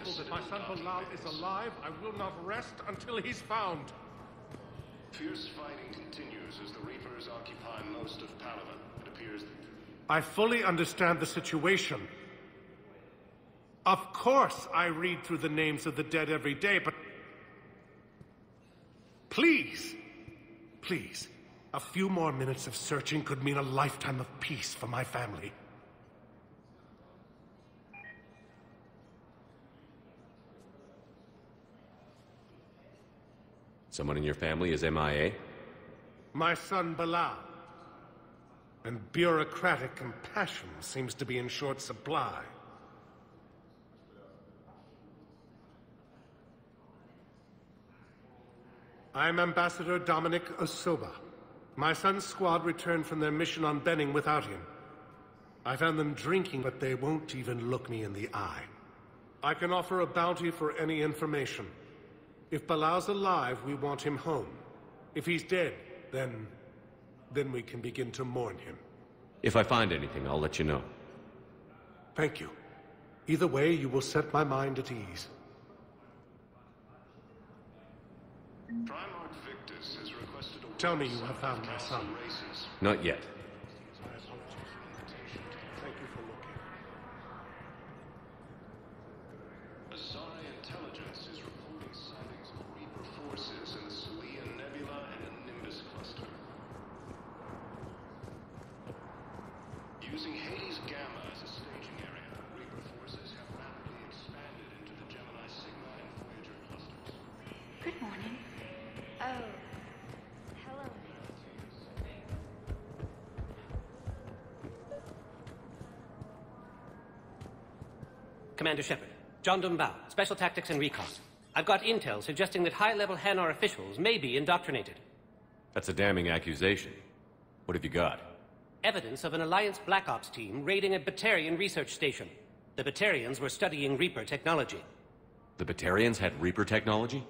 thankful that my son Bilal is alive. I will not rest until he's found. Fierce fighting continues as the Reapers occupy most of Palaven. It appears that... I fully understand the situation. Of course I read through the names of the dead every day, but... Please! Please. A few more minutes of searching could mean a lifetime of peace for my family. Someone in your family is MIA? My son Bilal. And bureaucratic compassion seems to be in short supply. I'm Ambassador Dominic Osoba. My son's squad returned from their mission on Benning without him. I found them drinking, but they won't even look me in the eye. I can offer a bounty for any information. If Bilal's alive, we want him home. If he's dead, then we can begin to mourn him. If I find anything, I'll let you know. Thank you. Either way, you will set my mind at ease. Primarch Victus has requested a... Tell me you have found my son. Not yet. Thank you for looking. Azari intelligence is reporting sightings of Reaper forces in the Salian Nebula and the Nimbus cluster. Using Hades Gamma as a staging area, Reaper forces have rapidly expanded into the Gemini Sigma and Voyager clusters. Good morning. Oh, hello. Commander Shepard, John Dumbao, Special Tactics and Recon. I've got intel suggesting that high-level Hanar officials may be indoctrinated. That's a damning accusation. What have you got? Evidence of an Alliance Black Ops team raiding a Batarian research station. The Batarians were studying Reaper technology. The Batarians had Reaper technology?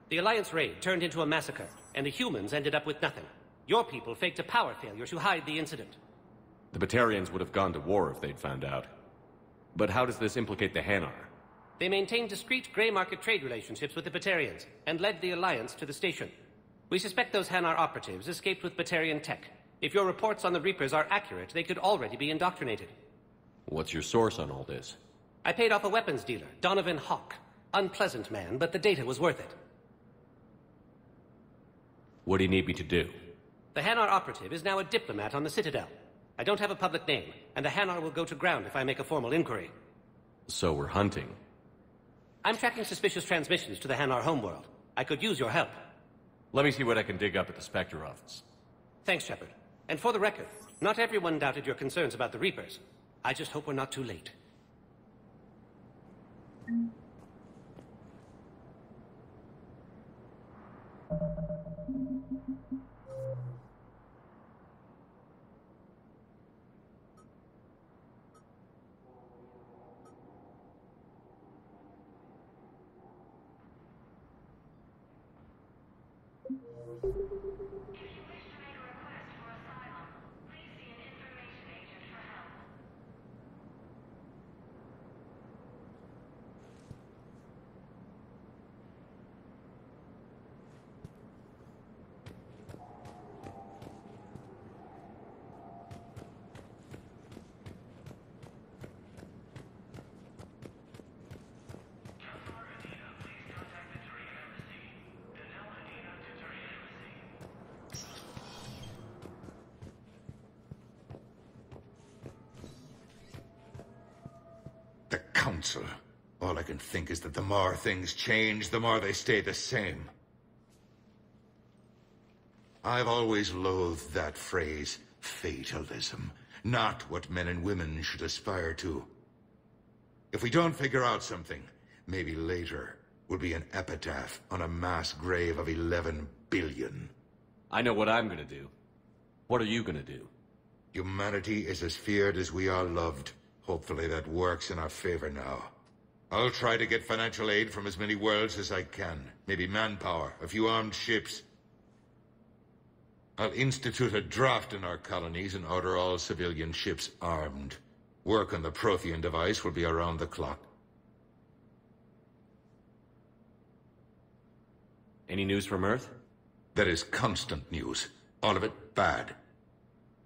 The Alliance raid turned into a massacre, and the humans ended up with nothing. Your people faked a power failure to hide the incident. The Batarians would have gone to war if they'd found out. But how does this implicate the Hanar? They maintained discreet gray market trade relationships with the Batarians, and led the Alliance to the station. We suspect those Hanar operatives escaped with Batarian tech. If your reports on the Reapers are accurate, they could already be indoctrinated. What's your source on all this? I paid off a weapons dealer, Donovan Hawk. Unpleasant man, but the data was worth it. What do you need me to do? The Hanar operative is now a diplomat on the Citadel. I don't have a public name, and the Hanar will go to ground if I make a formal inquiry. So we're hunting. I'm tracking suspicious transmissions to the Hanar homeworld. I could use your help. Let me see what I can dig up at the Spectre office. Thanks, Shepard. And for the record, not everyone doubted your concerns about the Reapers. I just hope we're not too late. The Council. All I can think is that the more things change, the more they stay the same. I've always loathed that phrase, fatalism. Not what men and women should aspire to. If we don't figure out something, maybe later will be an epitaph on a mass grave of 11 billion. I know what I'm gonna do. What are you gonna do? Humanity is as feared as we are loved. Hopefully that works in our favor now. I'll try to get financial aid from as many worlds as I can. Maybe manpower, a few armed ships. I'll institute a draft in our colonies and order all civilian ships armed. Work on the Prothean device will be around the clock. Any news from Earth? There is constant news. All of it bad.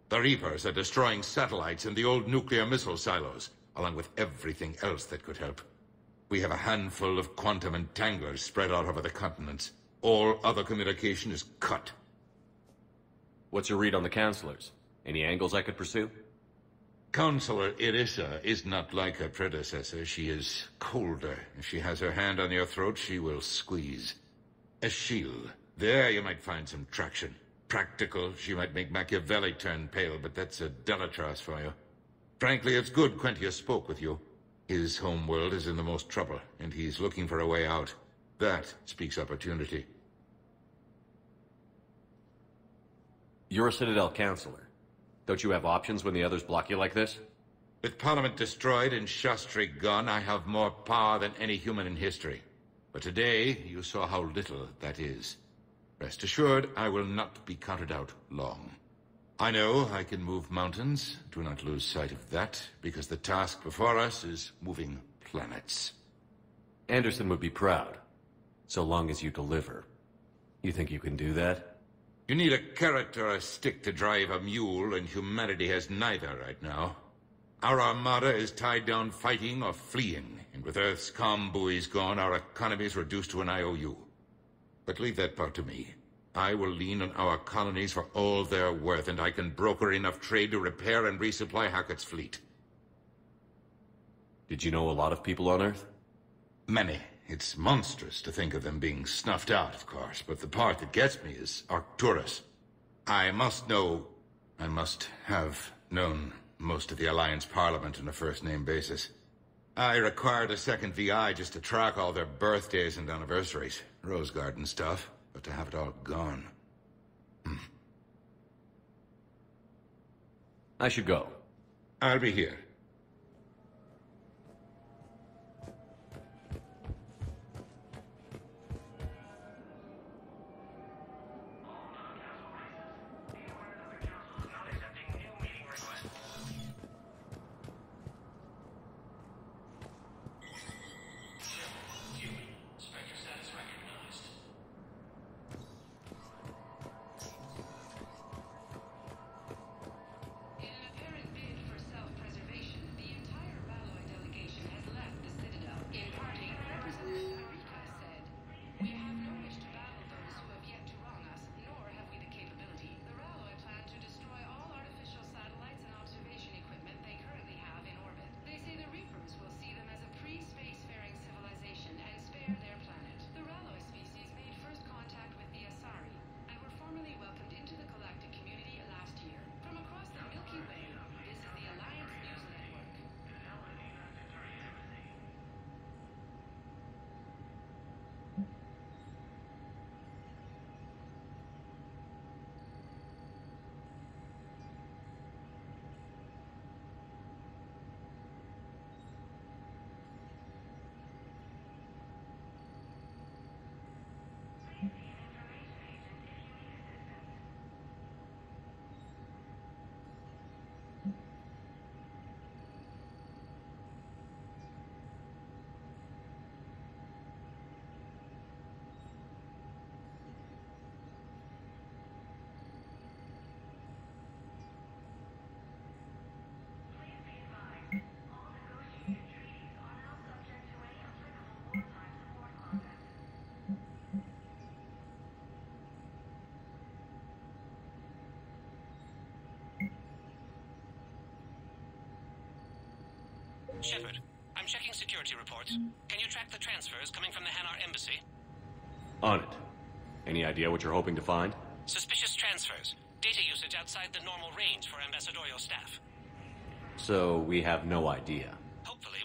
The Reapers are destroying satellites and the old nuclear missile silos, along with everything else that could help. We have a handful of quantum entanglers spread out over the continents. All other communication is cut. What's your read on the counselors? Any angles I could pursue? Counselor Irissa is not like her predecessor. She is colder. If she has her hand on your throat, she will squeeze. Eschil, there you might find some traction. Practical, she might make Machiavelli turn pale, but that's a Delatras for you. Frankly, it's good Quentius spoke with you. His home world is in the most trouble, and he's looking for a way out. That speaks opportunity. You're a Citadel counselor. Don't you have options when the others block you like this? With Parliament destroyed and Shastri gone, I have more power than any human in history. But today, you saw how little that is. Rest assured, I will not be counted out long. I know I can move mountains. Do not lose sight of that, because the task before us is moving planets. Anderson would be proud, so long as you deliver. You think you can do that? You need a carrot or a stick to drive a mule, and humanity has neither right now. Our armada is tied down fighting or fleeing, and with Earth's comm buoys gone, our economy is reduced to an IOU. But leave that part to me. I will lean on our colonies for all they're worth, and I can broker enough trade to repair and resupply Hackett's fleet. Did you know a lot of people on Earth? Many. It's monstrous to think of them being snuffed out, of course, but the part that gets me is Arcturus. I must have known most of the Alliance Parliament on a first-name basis. I required a second VI just to track all their birthdays and anniversaries. Rose Garden stuff, but to have it all gone. I should go. I'll be here. Shepard, I'm checking security reports. Can you track the transfers coming from the Hanar embassy? On it. Any idea what you're hoping to find? Suspicious transfers. Data usage outside the normal range for ambassadorial staff. So we have no idea. Hopefully